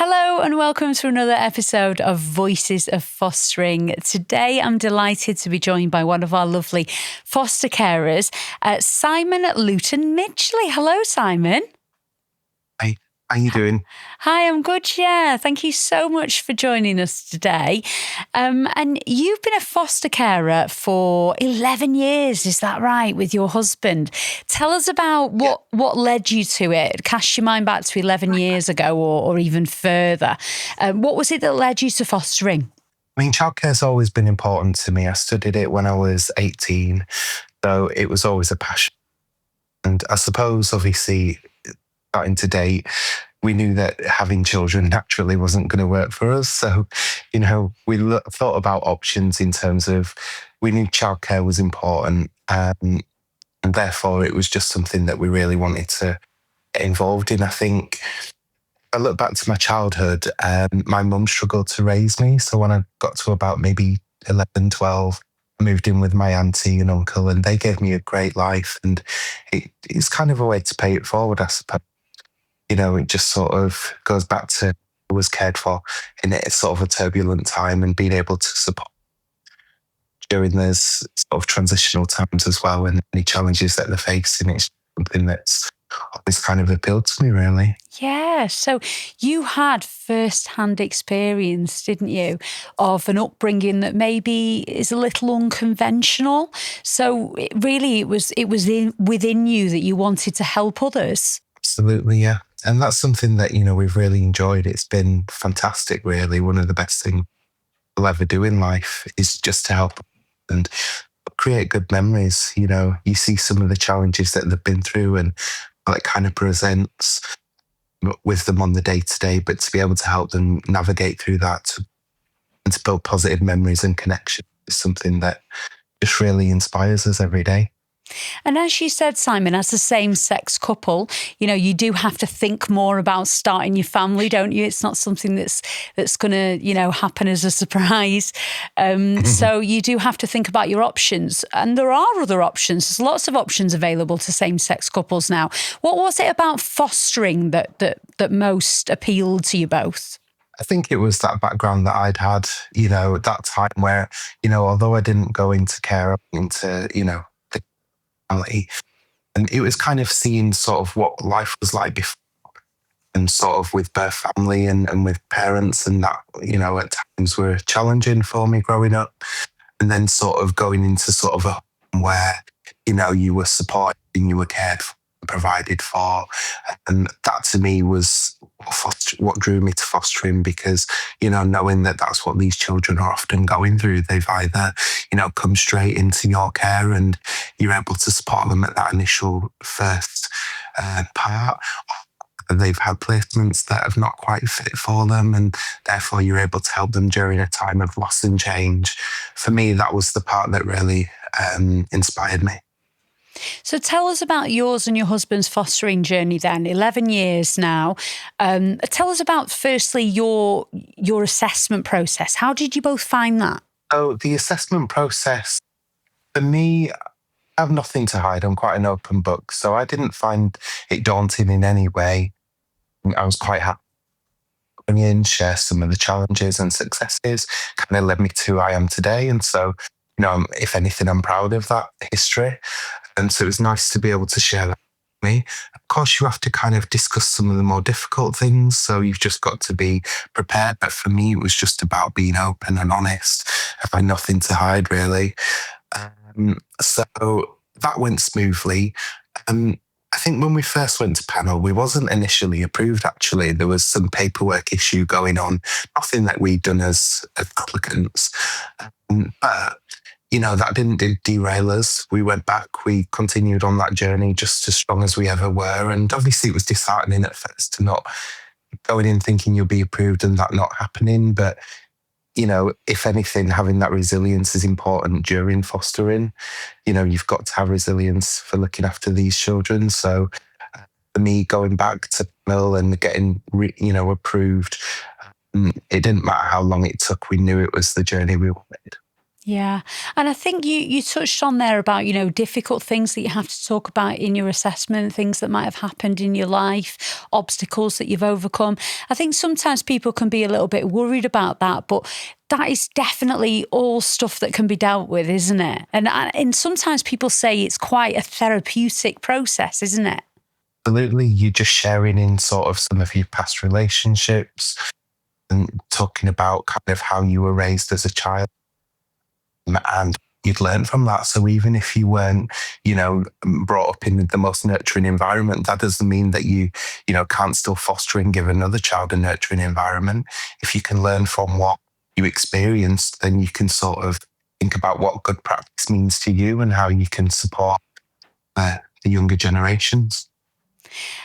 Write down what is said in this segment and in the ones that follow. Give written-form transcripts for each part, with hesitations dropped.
Hello and welcome to another episode of Voices of Fostering. Today I'm delighted to be joined by one of our lovely foster carers, Simon Luton Midgley. Hello, Simon. Hi, how you doing? Hi, I'm good, yeah. Thank you so much for joining us today. And you've been a foster carer for 11 years, is that right, with your husband? Tell us about what led you to it. Cast your mind back to 11 years ago or even further. What was it that led you to fostering? I mean, childcare's always been important to me. I studied it when I was 18, so it was always a passion. And I suppose, obviously, starting to date, we knew that having children naturally wasn't going to work for us. So, we thought about options in terms of we knew childcare was important. And therefore, it was just something that we really wanted to get involved in. I think I look back to my childhood, my mum struggled to raise me. So when I got to about maybe 11, 12, I moved in with my auntie and uncle, and they gave me a great life. And it's kind of a way to pay it forward, I suppose. It just sort of goes back to I was cared for in a sort of a turbulent time and being able to support during those sort of transitional times as well, and any challenges that they're facing. It's something that's always kind of appealed to me, really. Yeah, so you had first-hand experience, didn't you, of an upbringing that maybe is a little unconventional. So it was within you that you wanted to help others. Absolutely, yeah. And that's something that, we've really enjoyed. It's been fantastic, really. One of the best things we'll ever do in life is just to help and create good memories. You see some of the challenges that they've been through and how it kind of presents with them on the day-to-day, but to be able to help them navigate through that and to build positive memories and connection is something that just really inspires us every day. And as you said, Simon, as a same-sex couple, you do have to think more about starting your family, don't you? It's not something that's going to, happen as a surprise. So you do have to think about your options. And there are other options. There's lots of options available to same-sex couples now. What was it about fostering that most appealed to you both? I think it was that background that I'd had, at that time where, although I didn't go into care, I went into, family. And it was kind of seeing sort of what life was like before and sort of with birth family and with parents, and that, at times were challenging for me growing up. And then sort of going into sort of a home where, you were supported and you were cared for, provided for. And that to me was what drew me to fostering, because, knowing that that's what these children are often going through. They've either, come straight into your care and you're able to support them at that initial first part. They've had placements that have not quite fit for them, and therefore you're able to help them during a time of loss and change. For me, that was the part that really inspired me. So tell us about yours and your husband's fostering journey then, 11 years now. Tell us about, firstly, your assessment process. How did you both find that? So the assessment process, for me, I have nothing to hide. I'm quite an open book. So I didn't find it daunting in any way. I was quite happy to bring in, share some of the challenges and successes, kind of led me to who I am today. And so, if anything, I'm proud of that history. And so it's nice to be able to share that with me. Of course, you have to kind of discuss some of the more difficult things. So you've just got to be prepared. But for me, it was just about being open and honest. I had nothing to hide, really. So that went smoothly. I think when we first went to panel, we wasn't initially approved, actually. There was some paperwork issue going on, nothing that we'd done as applicants. But that didn't derail us. We went back, we continued on that journey just as strong as we ever were. And obviously it was disheartening at first to not going in thinking you'll be approved and that not happening. But, if anything, having that resilience is important during fostering. You've got to have resilience for looking after these children. So for me, going back to panel and getting, approved, it didn't matter how long it took. We knew it was the journey we wanted. Yeah. And I think you touched on there about, difficult things that you have to talk about in your assessment, things that might have happened in your life, obstacles that you've overcome. I think sometimes people can be a little bit worried about that, but that is definitely all stuff that can be dealt with, isn't it? And sometimes people say it's quite a therapeutic process, isn't it? Absolutely. You're just sharing in sort of some of your past relationships and talking about kind of how you were raised as a child and you'd learn from that. So even if you weren't, brought up in the most nurturing environment, that doesn't mean that you can't still foster and give another child a nurturing environment. If you can learn from what you experienced, then you can sort of think about what good practice means to you and how you can support the younger generations.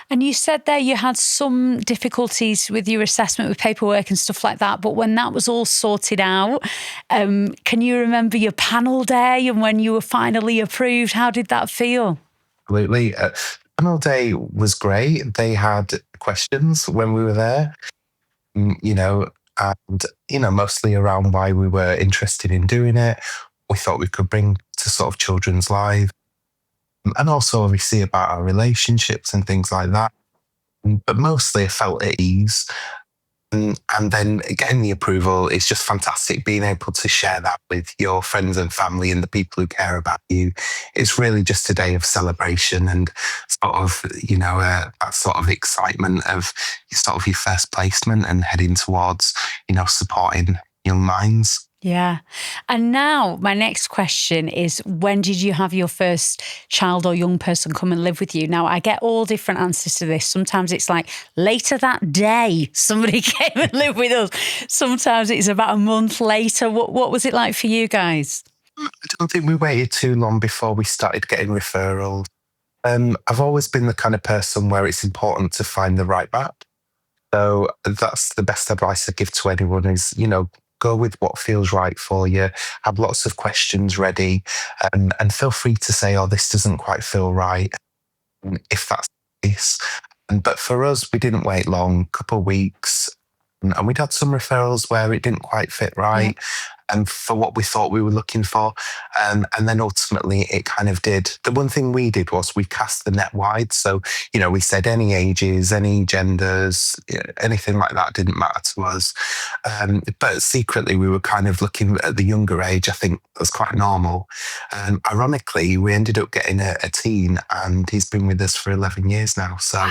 And you said there you had some difficulties with your assessment with paperwork and stuff like that. But when that was all sorted out, can you remember your panel day and when you were finally approved? How did that feel? Absolutely. Panel day was great. They had questions when we were there, and, mostly around why we were interested in doing it. We thought we could bring to sort of children's lives and also obviously about our relationships and things like that. But mostly I felt at ease. And then getting the approval is just fantastic. Being able to share that with your friends and family and the people who care about you. It's really just a day of celebration and sort of, that sort of excitement of sort of your first placement and heading towards, supporting young minds. Yeah. And now my next question is, when did you have your first child or young person come and live with you? Now, I get all different answers to this. Sometimes it's like later that day, somebody came and lived with us. Sometimes it's about a month later. What was it like for you guys? I don't think we waited too long before we started getting referrals. I've always been the kind of person where it's important to find the right match. So that's the best advice I give to anyone is, go with what feels right for you. Have lots of questions ready and feel free to say, oh, this doesn't quite feel right. If that's the case. But for us, we didn't wait long, couple of weeks. And we'd had some referrals where it didn't quite fit Yeah. right and for what we thought we were looking for. And then ultimately it kind of did. The one thing we did was we cast the net wide. So, we said any ages, any genders, anything like that didn't matter to us. But secretly we were kind of looking at the younger age. I think that's quite normal. Ironically, we ended up getting a teen and he's been with us for 11 years now. So,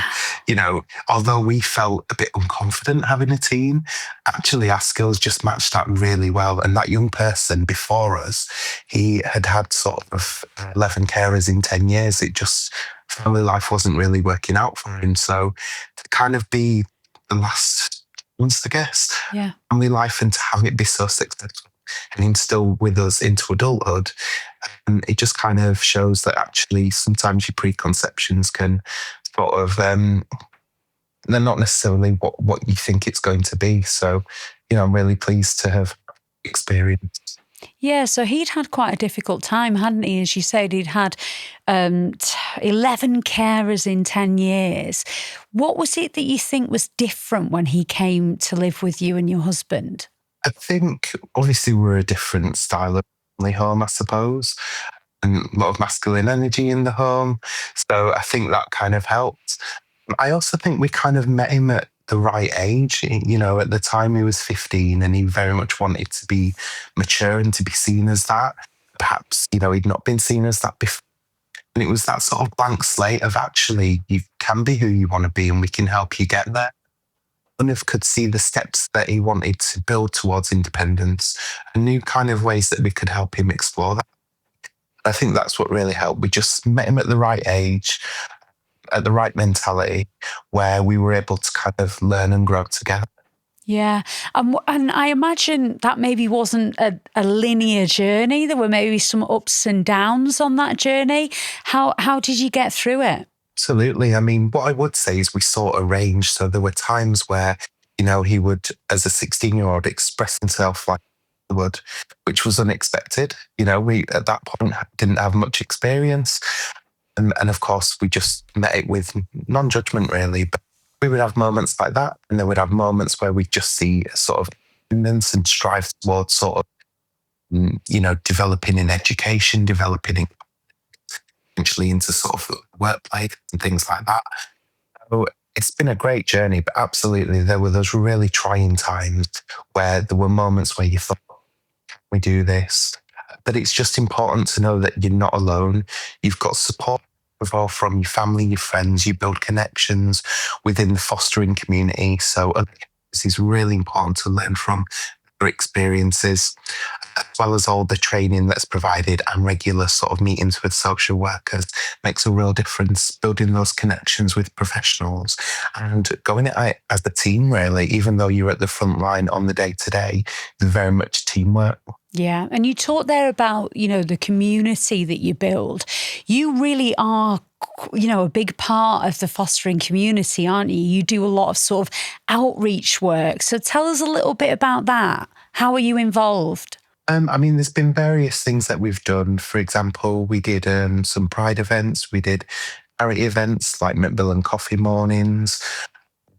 although we felt a bit unconfident having a teen, actually our skills just matched that really well. And that young person before us, he had sort of 11 carers in 10 years. It just, family life wasn't really working out for him. So to kind of be the last ones, I guess, Yeah. family life and to have it be so successful and him still with us into adulthood, it just kind of shows that actually sometimes your preconceptions can sort of, they're not necessarily what you think it's going to be. So, I'm really pleased to have experienced. Yeah, so he'd had quite a difficult time, hadn't he? As you said, he'd had 11 carers in 10 years. What was it that you think was different when he came to live with you and your husband? I think obviously we're a different style of family home, I suppose, and a lot of masculine energy in the home. So I think that kind of helped. I also think we kind of met him at the right age. At the time he was 15 and he very much wanted to be mature and to be seen as that. Perhaps, he'd not been seen as that before. And it was that sort of blank slate of actually, you can be who you want to be and we can help you get there. Kind of could see the steps that he wanted to build towards independence and new kind of ways that we could help him explore that. I think that's what really helped. We just met him at the right age, at the right mentality, where we were able to kind of learn and grow together. Yeah. And I imagine that maybe wasn't a linear journey. There were maybe some ups and downs on that journey. How did you get through it? Absolutely. I mean, what I would say is we saw a range. So there were times where, he would, as a 16-year-old, express himself like he would, which was unexpected. We at that point didn't have much experience. And of course, we just met it with non-judgment, really. But we would have moments like that. And then we'd have moments where we just see a sort of independence and strive towards sort of developing in education, developing in, eventually into sort of workplace and things like that. So it's been a great journey, but absolutely there were those really trying times where there were moments where you thought, we do this. But it's just important to know that you're not alone. You've got support from your family, your friends, you build connections within the fostering community. So this is really important to learn from their experiences, as well as all the training that's provided and regular sort of meetings with social workers makes a real difference, building those connections with professionals and going it as a team, really, even though you're at the front line on the day to day, it's very much teamwork. Yeah. And you talked there about, the community that you build. You really are, a big part of the fostering community, aren't you? You do a lot of sort of outreach work. So tell us a little bit about that. How are you involved? There's been various things that we've done. For example, we did some Pride events. We did charity events like Macmillan Coffee Mornings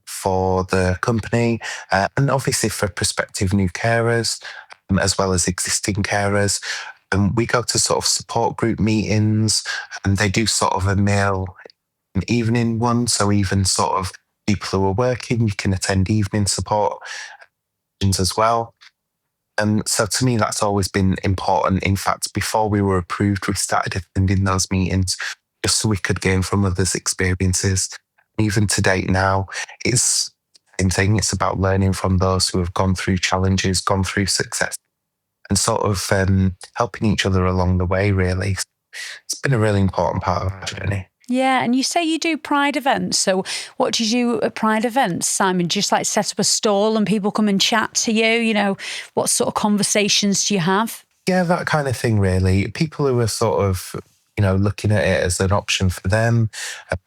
for the company, and obviously for prospective new carers, as well as existing carers. We go to sort of support group meetings, and they do sort of a meal and evening one. So even sort of people who are working, you can attend evening support as well. So to me, that's always been important. In fact, before we were approved, we started attending those meetings just so we could gain from others' experiences. Even to date now, it's the same thing. It's about learning from those who have gone through challenges, gone through success, and sort of helping each other along the way, really. It's been a really important part of our journey. Yeah, and you say you do Pride events. So what do you do at Pride events, Simon? Just like set up a stall and people come and chat to you? What sort of conversations do you have? Yeah, that kind of thing, really. People who are sort of, looking at it as an option for them,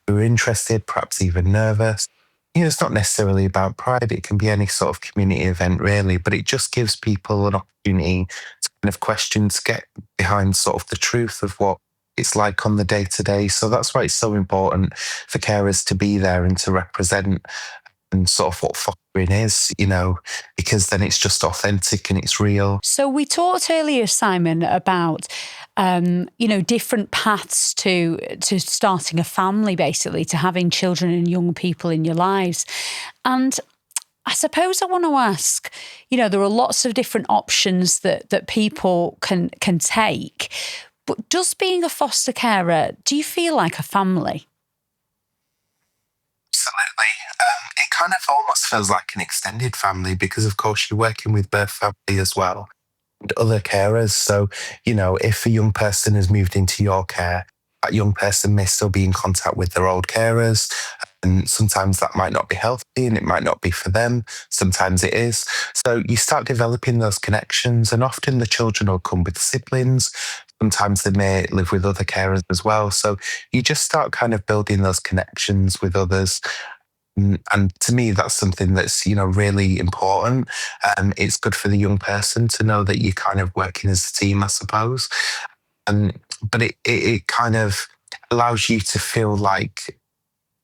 who are interested, perhaps even nervous. It's not necessarily about Pride. It can be any sort of community event, really, but it just gives people an opportunity to kind of question, to get behind sort of the truth of what it's like on the day to day. So that's why it's so important for carers to be there and to represent and sort of what fostering is, because then it's just authentic and it's real. So we talked earlier, Simon, about different paths to starting a family, basically, to having children and young people in your lives. And I suppose I want to ask, there are lots of different options that people can take. But does being a foster carer, do you feel like a family? Absolutely. It kind of almost feels like an extended family because, of course, you're working with birth family as well and other carers. So, if a young person has moved into your care, that young person may still be in contact with their old carers. And sometimes that might not be healthy and it might not be for them. Sometimes it is. So you start developing those connections, and often the children will come with siblings. Sometimes they may live with other carers as well. So you just start kind of building those connections with others. And to me, that's something that's, really important. It's good for the young person to know that you're kind of working as a team, I suppose. But it kind of allows you to feel like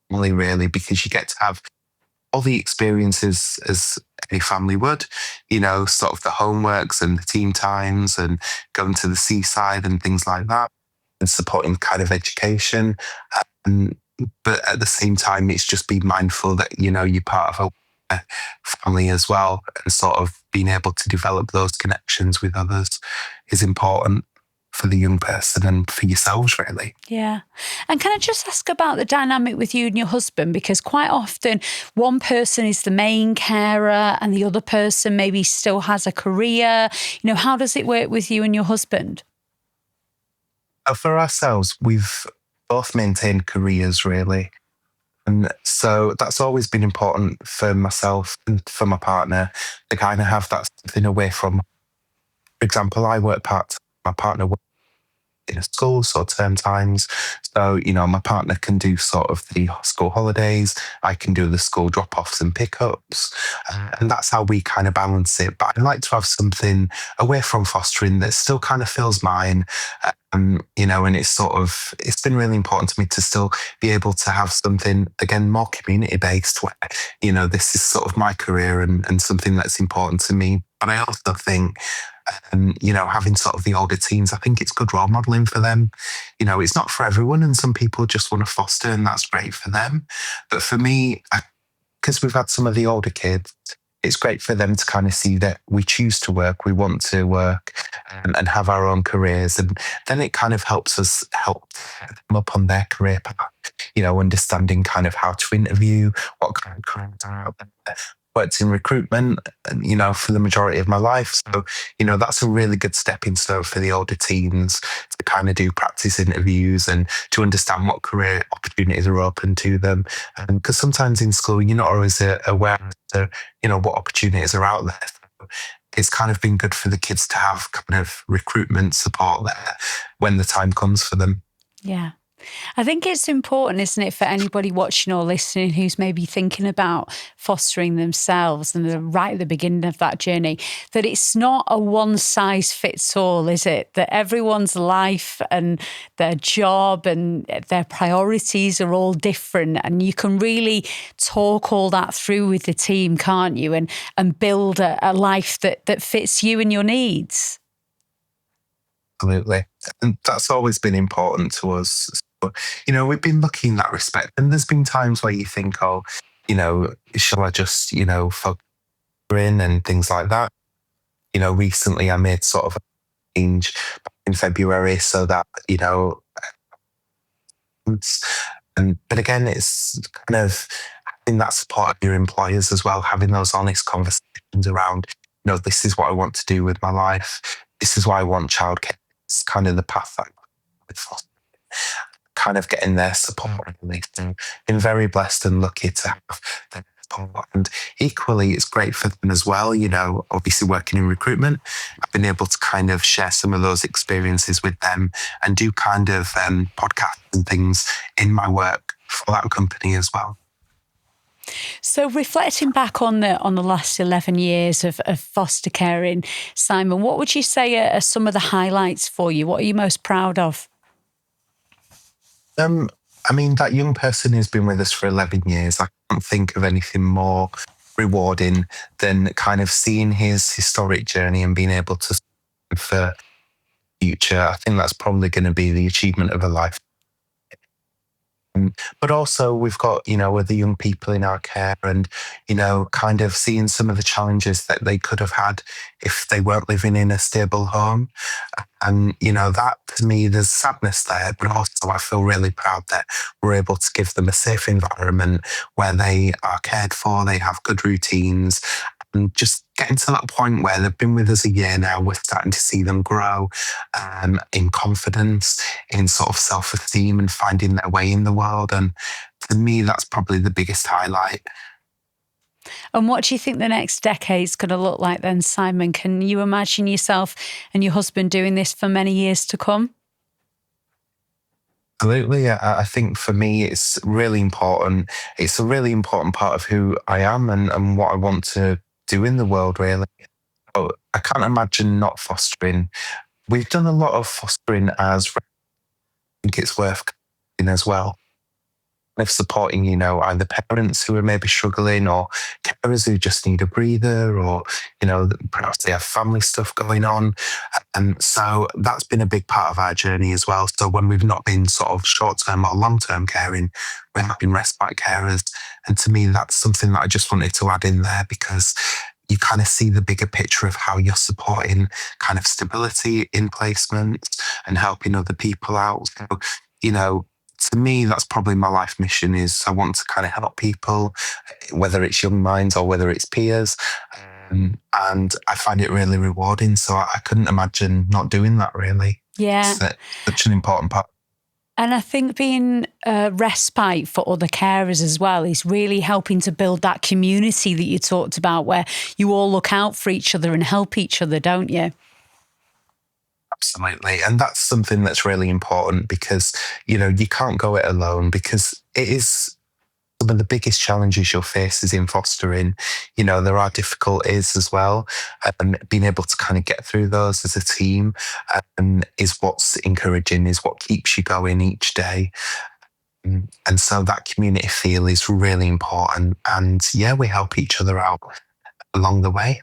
family, really, because you get to have all the experiences as any family would, sort of the homeworks and the team times and going to the seaside and things like that, and supporting kind of education. But at the same time, it's just being mindful that, you're part of a family as well, and sort of being able to develop those connections with others is important for the young person and for yourselves, really. Yeah. And can I just ask about the dynamic with you and your husband? Because quite often one person is the main carer and the other person maybe still has a career. How does it work with you and your husband? For ourselves, we've both maintained careers, really. And so that's always been important for myself and for my partner to kind of have that something away from. For example, I work part-time, my partner works in a school, so term times. So, my partner can do sort of the school holidays. I can do the school drop-offs and pickups. And that's how we kind of balance it. But I like to have something away from fostering that still kind of feels mine. And it's been really important to me to still be able to have something, again, more community-based where, this is sort of my career and something that's important to me. But I also think Having sort of the older teens, I think it's good role modeling for them. It's not for everyone, and some people just want to foster, and that's great for them. But for me, because we've had some of the older kids, it's great for them to kind of see that we choose to work, we want to work and have our own careers. And then it kind of helps us help them up on their career path, understanding kind of how to interview, what kind of careers are out there. Worked in recruitment, for the majority of my life. So, that's a really good stepping stone for the older teens to kind of do practice interviews and to understand what career opportunities are open to them. Because sometimes in school, you're not always aware as to, what opportunities are out there. So it's kind of been good for the kids to have kind of recruitment support there when the time comes for them. Yeah. I think it's important, isn't it, for anybody watching or listening who's maybe thinking about fostering themselves and they're right at the beginning of that journey, that it's not a one size fits all, is it? That everyone's life and their job and their priorities are all different. And you can really talk all that through with the team, can't you? And build a life that fits you and your needs. Absolutely. And that's always been important to us. But, we've been lucky in that respect. And there's been times where you think, oh, shall I just, focus in and things like that. Recently I made sort of a change back in February so that, but again, it's kind of having that support of your employers as well, having those honest conversations around, this is what I want to do with my life. This is why I want childcare. It's kind of the path that with foster, kind of getting their support really. So been very blessed and lucky to have their support. And equally, it's great for them as well. Obviously working in recruitment, I've been able to kind of share some of those experiences with them and do kind of podcasts and things in my work for that company as well. So reflecting back on the last 11 years of foster caring, Simon, what would you say are some of the highlights for you? What are you most proud of? That young person who's been with us for 11 years, I can't think of anything more rewarding than kind of seeing his historic journey and being able to for future. I think that's probably going to be the achievement of a life. But also we've got, other young people in our care and, kind of seeing some of the challenges that they could have had if they weren't living in a stable home. And, that to me, there's sadness there, but also I feel really proud that we're able to give them a safe environment where they are cared for, they have good routines, and just getting to that point where they've been with us a year now, we're starting to see them grow in confidence, in sort of self-esteem and finding their way in the world. And to me, that's probably the biggest highlight. And what do you think the next decade's going to look like then, Simon? Can you imagine yourself and your husband doing this for many years to come? Absolutely. I think for me, it's really important. It's a really important part of who I am and what I want to do in the world, really. So I can't imagine not fostering. We've done a lot of fostering as I think it's worth in as well. Of supporting, either parents who are maybe struggling or carers who just need a breather or, perhaps they have family stuff going on. And so that's been a big part of our journey as well. So when we've not been sort of short-term or long-term caring, we have been respite carers. And to me, that's something that I just wanted to add in there because you kind of see the bigger picture of how you're supporting kind of stability in placements and helping other people out. So, to me, that's probably my life mission is I want to kind of help people, whether it's young minds or whether it's peers. And I find it really rewarding. So I couldn't imagine not doing that really. Yeah. It's such an important part. And I think being a respite for other carers as well is really helping to build that community that you talked about where you all look out for each other and help each other, don't you? Absolutely. And that's something that's really important because, you can't go it alone because it is some of the biggest challenges you'll face is in fostering. There are difficulties as well. And being able to kind of get through those as a team is what's encouraging, is what keeps you going each day. And so that community feel is really important. And yeah, we help each other out along the way.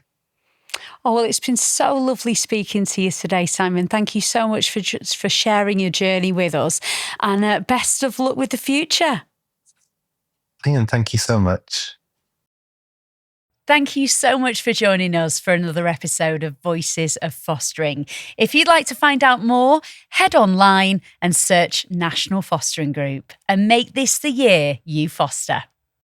Oh, well, it's been so lovely speaking to you today, Simon. Thank you so much for sharing your journey with us, and best of luck with the future. Ian, thank you so much. Thank you so much for joining us for another episode of Voices of Fostering. If you'd like to find out more, head online and search National Fostering Group and make this the year you foster.